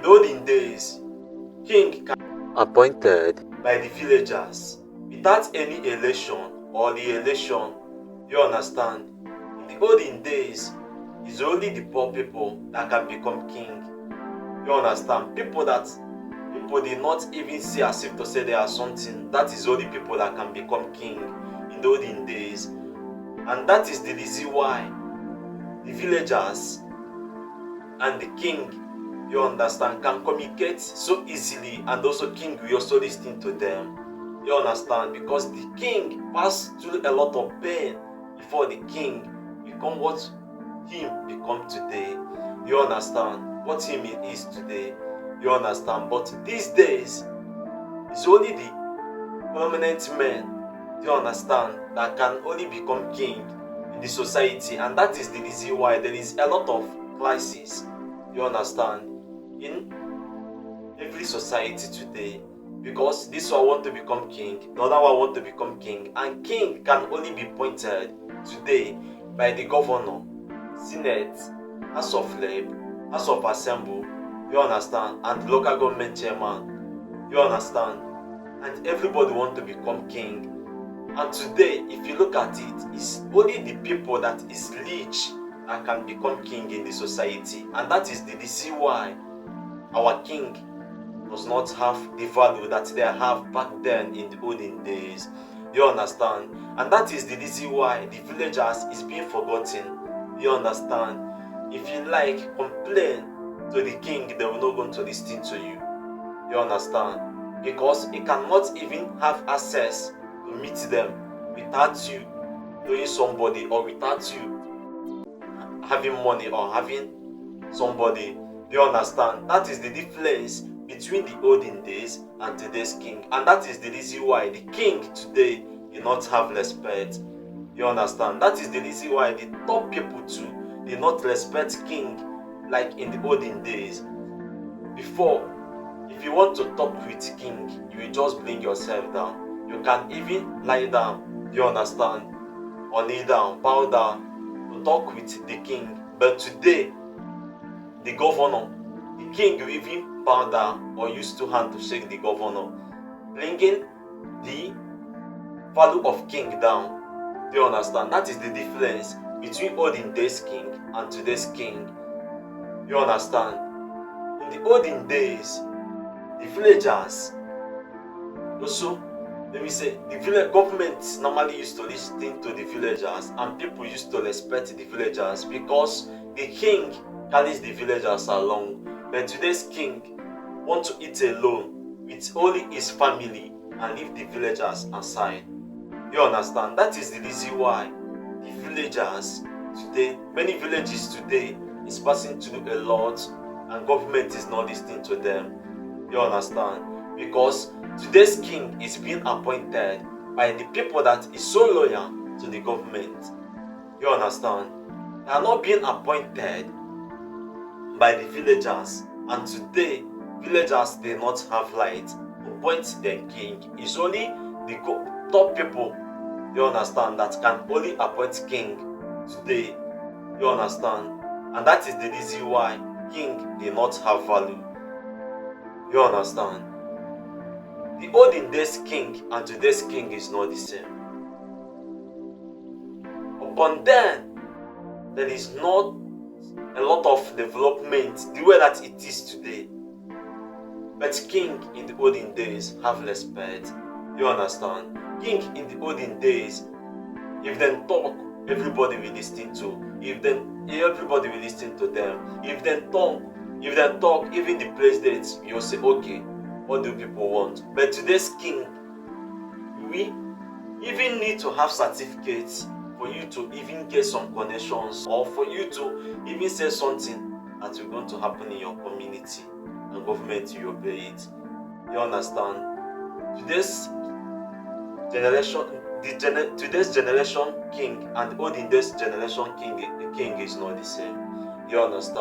the olden days, king can be appointed by the villagers without any election or the election. You understand? In the olden days, it's only the poor people that can become king. You understand? People did not even see as if to say they are something. That is only people that can become king in the olden days. And that is the reason why the villagers and the king, you understand, can communicate so easily, and also king will also listen to them. You understand? Because the king passed through a lot of pain before the king become what him become today. You understand? What him is today. You understand? But these days, it's only the prominent men, you understand, that can only become king in the society. And that is the reason why there is a lot of crisis, you understand, in every society today. Because this one want to become king, the other one want to become king, and king can only be appointed today by the governor, senate, house of rep, house of assembly, you understand, and local government chairman, you understand, and everybody want to become king. And today, if you look at it, it's only the people that is rich that can become king in the society. And that is the reason why our king does not have the value that they have back then in the olden days. You understand? And that is the reason why the villagers is being forgotten. You understand? If you like, complain to the king, they will not going to listen to you. You understand? Because he cannot even have access to meet them without you knowing somebody, or without you having money or having somebody. You understand? That is the difference between the olden days and today's king. And that is the reason why the king today do not have respect. You understand? That is the reason why the top people too do not respect king like in the olden days. Before, if you want to talk with king, you will just bring yourself down. You can even lie down, you understand, or kneel down, bow down to talk with the king. But today, the governor, the king will even bow down or use two hands to shake the governor, bringing the value of king down. Do you understand? That is the difference between olden days king and today's king. You understand? In the olden days, the villagers also, let me say, the village government normally used to listen to the villagers, and people used to respect the villagers because the king carries the villagers along. But today's king want to eat alone with only his family and leave the villagers aside. You understand? That is the reason why the villagers today, many villages today, is passing through a lot, and government is not listening to them. You understand? Because today's king is being appointed by the people that is so loyal to the government. You understand? They are not being appointed by the villagers. And today, villagers do not have right to appoint their king. It's only the top people, you understand, that can only appoint king today. You understand? And that is the reason why king do not have value. You understand? The olden days king and today's king is not the same. Upon then, there is not a lot of development the way that it is today. But king in the olden days have respect. You understand? King in the olden days, if they talk, everybody will listen to. Everybody will listen to them. If they talk, even the president, you'll say, okay, what do people want? But today's king, we even need to have certificates for you to even get some connections, or for you to even say something that is going to happen in your community, and government will obey it. You understand? Today's generation king and the olden days generation king is not the same. You understand?